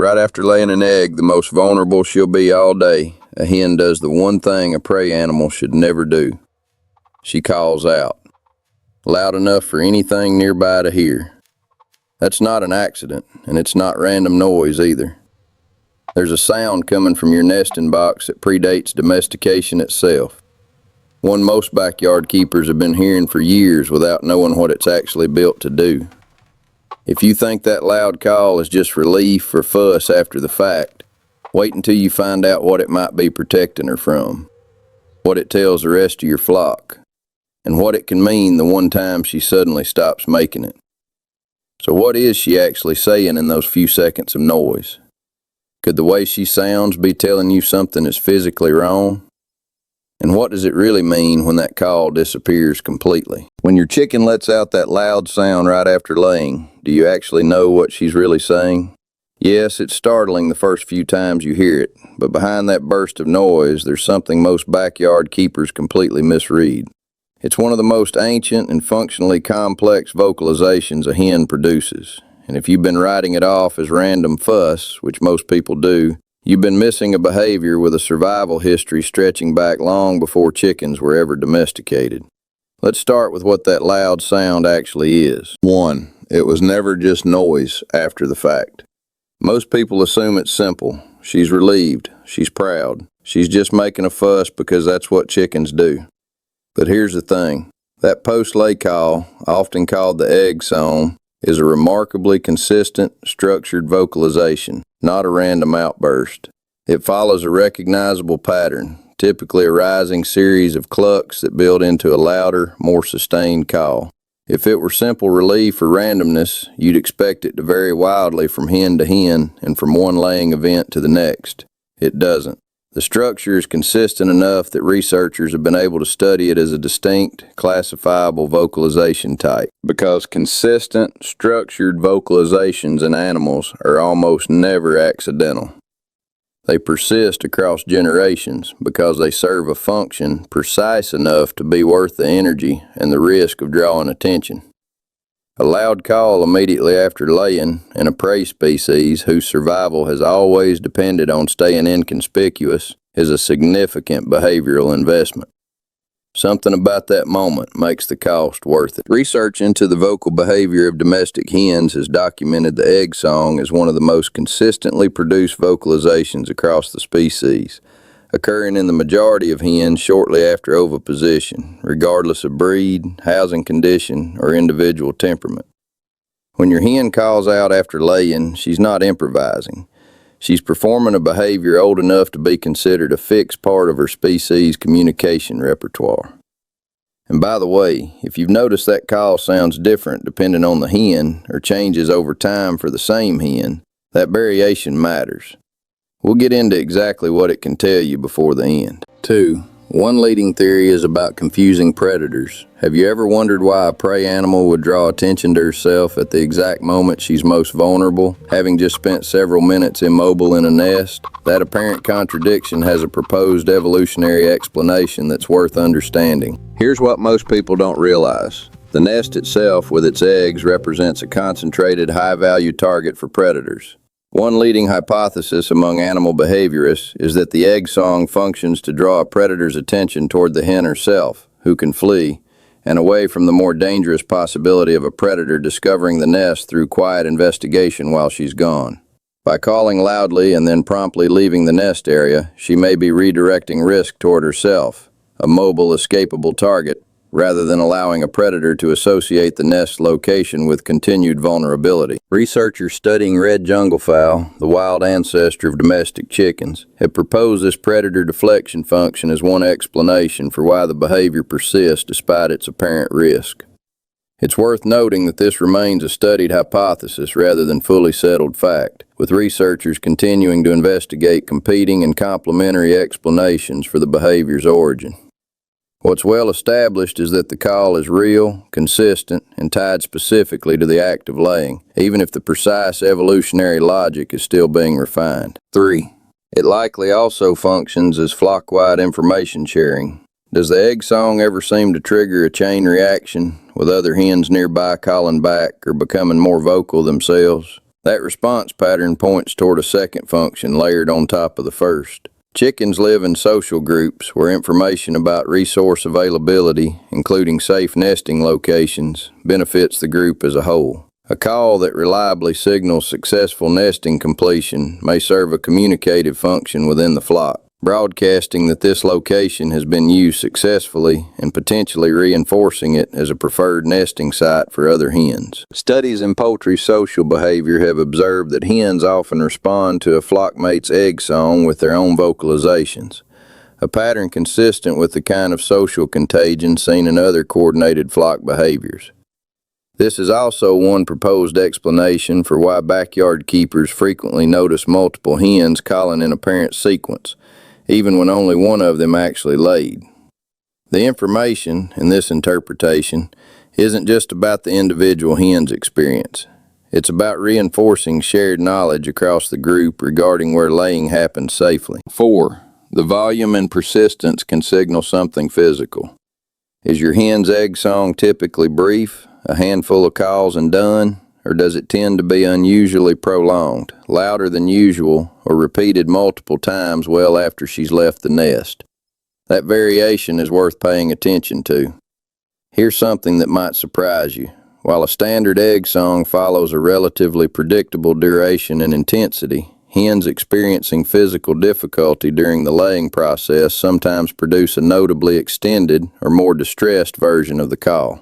Right after laying an egg, the most vulnerable she'll be all day, a hen does the one thing a prey animal should never do. She calls out, loud enough for anything nearby to hear. That's not an accident, and it's not random noise either. There's a sound coming from your nesting box that predates domestication itself. One most backyard keepers have been hearing for years without knowing what it's actually built to do. If you think that loud call is just relief or fuss after the fact, wait until you find out what it might be protecting her from, what it tells the rest of your flock, and what it can mean the one time she suddenly stops making it. So what is she actually saying in those few seconds of noise? Could the way she sounds be telling you something is physically wrong? And what does it really mean when that call disappears completely? When your chicken lets out that loud sound right after laying, do you actually know what she's really saying? Yes, it's startling the first few times you hear it, but behind that burst of noise, there's something most backyard keepers completely misread. It's one of the most ancient and functionally complex vocalizations a hen produces, and if you've been writing it off as random fuss, which most people do, you've been missing a behavior with a survival history stretching back long before chickens were ever domesticated. Let's start with what that loud sound actually is. 1. It was never just noise after the fact. Most people assume it's simple. She's relieved. She's proud. She's just making a fuss because that's what chickens do. But here's the thing. That post-lay call, often called the egg song, is a remarkably consistent, structured vocalization, not a random outburst. It follows a recognizable pattern, typically a rising series of clucks that build into a louder, more sustained call. If it were simple relief or randomness, you'd expect it to vary wildly from hen to hen and from one laying event to the next. It doesn't. The structure is consistent enough that researchers have been able to study it as a distinct, classifiable vocalization type. Because consistent, structured vocalizations in animals are almost never accidental. They persist across generations because they serve a function precise enough to be worth the energy and the risk of drawing attention. A loud call immediately after laying in a prey species whose survival has always depended on staying inconspicuous is a significant behavioral investment. Something about that moment makes the cost worth it. Research into the vocal behavior of domestic hens has documented the egg song as one of the most consistently produced vocalizations across the species, occurring in the majority of hens shortly after oviposition, regardless of breed, housing condition, or individual temperament. When your hen calls out after laying, she's not improvising. She's performing a behavior old enough to be considered a fixed part of her species' communication repertoire. And by the way, if you've noticed that call sounds different depending on the hen or changes over time for the same hen, that variation matters. We'll get into exactly what it can tell you before the end. 2. One leading theory is about confusing predators. Have you ever wondered why a prey animal would draw attention to herself at the exact moment she's most vulnerable, having just spent several minutes immobile in a nest? That apparent contradiction has a proposed evolutionary explanation that's worth understanding. Here's what most people don't realize. The nest itself, with its eggs, represents a concentrated, high-value target for predators. One leading hypothesis among animal behaviorists is that the egg song functions to draw a predator's attention toward the hen herself, who can flee, and away from the more dangerous possibility of a predator discovering the nest through quiet investigation while she's gone. By calling loudly and then promptly leaving the nest area, she may be redirecting risk toward herself, a mobile, escapable target, rather than allowing a predator to associate the nest location with continued vulnerability. Researchers studying red junglefowl, the wild ancestor of domestic chickens, have proposed this predator deflection function as one explanation for why the behavior persists despite its apparent risk. It's worth noting that this remains a studied hypothesis rather than fully settled fact, with researchers continuing to investigate competing and complementary explanations for the behavior's origin. What's well established is that the call is real, consistent, and tied specifically to the act of laying, even if the precise evolutionary logic is still being refined. 3. It likely also functions as flock-wide information sharing. Does the egg song ever seem to trigger a chain reaction, with other hens nearby calling back or becoming more vocal themselves? That response pattern points toward a second function layered on top of the first. Chickens live in social groups where information about resource availability, including safe nesting locations, benefits the group as a whole. A call that reliably signals successful nesting completion may serve a communicative function within the flock, broadcasting that this location has been used successfully and potentially reinforcing it as a preferred nesting site for other hens. Studies in poultry social behavior have observed that hens often respond to a flockmate's egg song with their own vocalizations, a pattern consistent with the kind of social contagion seen in other coordinated flock behaviors. This is also one proposed explanation for why backyard keepers frequently notice multiple hens calling in apparent sequence, even when only one of them actually laid. The information, in this interpretation, isn't just about the individual hen's experience. It's about reinforcing shared knowledge across the group regarding where laying happens safely. 4. The volume and persistence can signal something physical. Is your hen's egg song typically brief, a handful of calls and done, or does it tend to be unusually prolonged, louder than usual, or repeated multiple times well after she's left the nest? That variation is worth paying attention to. Here's something that might surprise you. While a standard egg song follows a relatively predictable duration and intensity, hens experiencing physical difficulty during the laying process sometimes produce a notably extended or more distressed version of the call.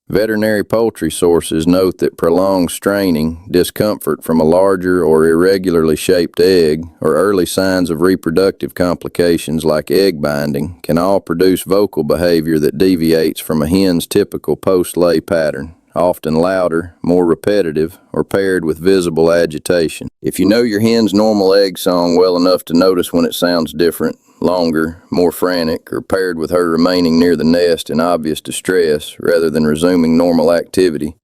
Veterinary poultry sources note that prolonged straining, discomfort from a larger or irregularly shaped egg, or early signs of reproductive complications like egg binding can all produce vocal behavior that deviates from a hen's typical post-lay pattern, often louder, more repetitive, or paired with visible agitation. If you know your hen's normal egg song well enough to notice when it sounds different, longer, more frantic, or paired with her remaining near the nest in obvious distress rather than resuming normal activity,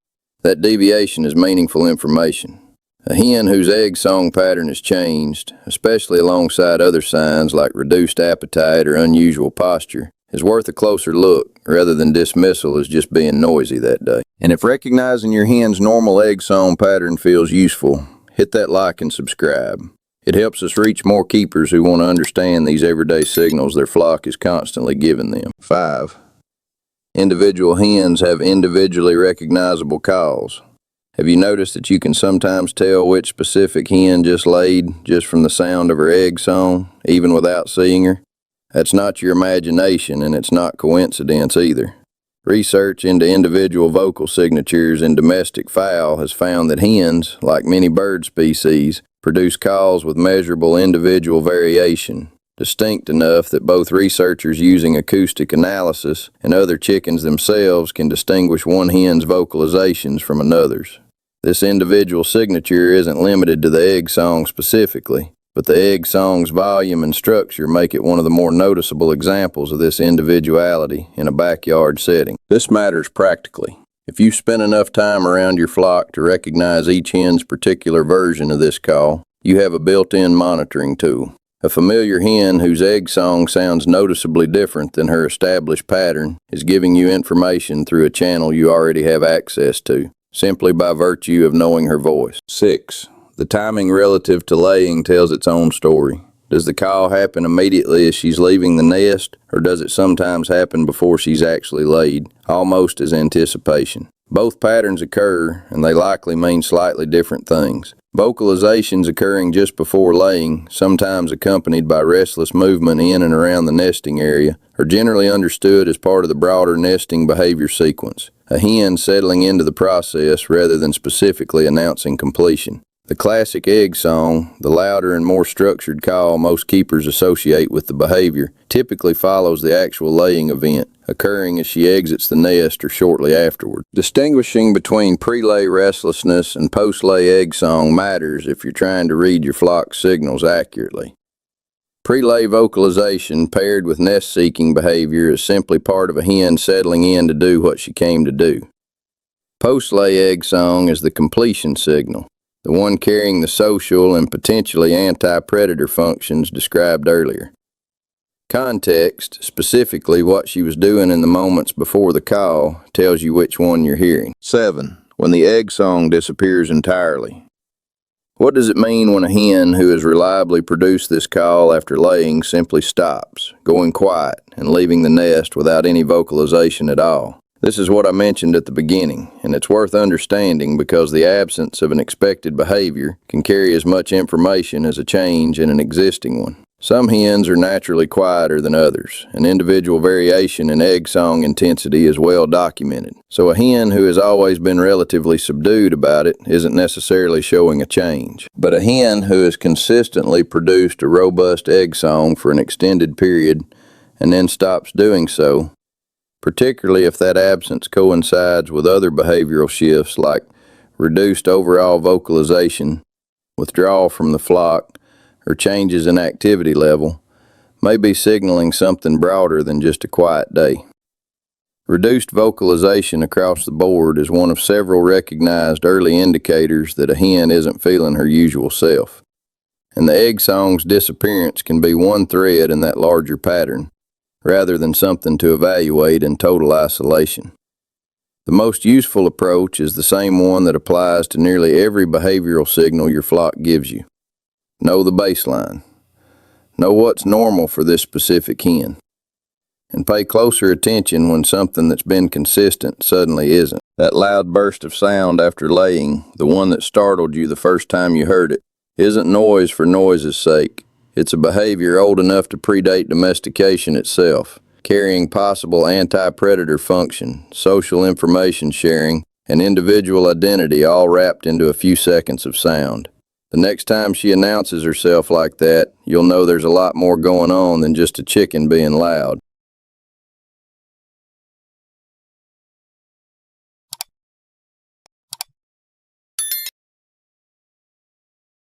that deviation is meaningful information. A hen whose egg song pattern has changed, especially alongside other signs like reduced appetite or unusual posture, is worth a closer look rather than dismissal as just being noisy that day. And if recognizing your hen's normal egg song pattern feels useful, hit that like and subscribe. It helps us reach more keepers who want to understand these everyday signals their flock is constantly giving them. 5. Individual hens have individually recognizable calls. Have you noticed that you can sometimes tell which specific hen just laid just from the sound of her egg song, even without seeing her? That's not your imagination, and it's not coincidence either. Research into individual vocal signatures in domestic fowl has found that hens, like many bird species, produce calls with measurable individual variation, distinct enough that both researchers using acoustic analysis and other chickens themselves can distinguish one hen's vocalizations from another's. This individual signature isn't limited to the egg song specifically, but the egg song's volume and structure make it one of the more noticeable examples of this individuality in a backyard setting. This matters practically. If you spend enough time around your flock to recognize each hen's particular version of this call, you have a built-in monitoring tool. A familiar hen whose egg song sounds noticeably different than her established pattern is giving you information through a channel you already have access to, simply by virtue of knowing her voice. 6. The timing relative to laying tells its own story. Does the call happen immediately as she's leaving the nest, or does it sometimes happen before she's actually laid, almost as anticipation? Both patterns occur, and they likely mean slightly different things. Vocalizations occurring just before laying, sometimes accompanied by restless movement in and around the nesting area, are generally understood as part of the broader nesting behavior sequence, a hen settling into the process rather than specifically announcing completion. The classic egg song, the louder and more structured call most keepers associate with the behavior, typically follows the actual laying event, occurring as she exits the nest or shortly afterward. Distinguishing between pre-lay restlessness and post-lay egg song matters if you're trying to read your flock's signals accurately. Pre-lay vocalization paired with nest-seeking behavior is simply part of a hen settling in to do what she came to do. Post-lay egg song is the completion signal, the one carrying the social and potentially anti-predator functions described earlier. Context, specifically what she was doing in the moments before the call, tells you which one you're hearing. 7. When the egg song disappears entirely. What does it mean when a hen who has reliably produced this call after laying simply stops, going quiet, and leaving the nest without any vocalization at all? This is what I mentioned at the beginning, and it's worth understanding because the absence of an expected behavior can carry as much information as a change in an existing one. Some hens are naturally quieter than others, and individual variation in egg song intensity is well documented. So a hen who has always been relatively subdued about it isn't necessarily showing a change. But a hen who has consistently produced a robust egg song for an extended period and then stops doing so, particularly if that absence coincides with other behavioral shifts like reduced overall vocalization, withdrawal from the flock, or changes in activity level, may be signaling something broader than just a quiet day. Reduced vocalization across the board is one of several recognized early indicators that a hen isn't feeling her usual self, and the egg song's disappearance can be one thread in that larger pattern, rather than something to evaluate in total isolation. The most useful approach is the same one that applies to nearly every behavioral signal your flock gives you. Know the baseline. Know what's normal for this specific hen. And pay closer attention when something that's been consistent suddenly isn't. That loud burst of sound after laying, the one that startled you the first time you heard it, isn't noise for noise's sake. It's a behavior old enough to predate domestication itself, carrying possible anti-predator function, social information sharing, and individual identity all wrapped into a few seconds of sound. The next time she announces herself like that, you'll know there's a lot more going on than just a chicken being loud.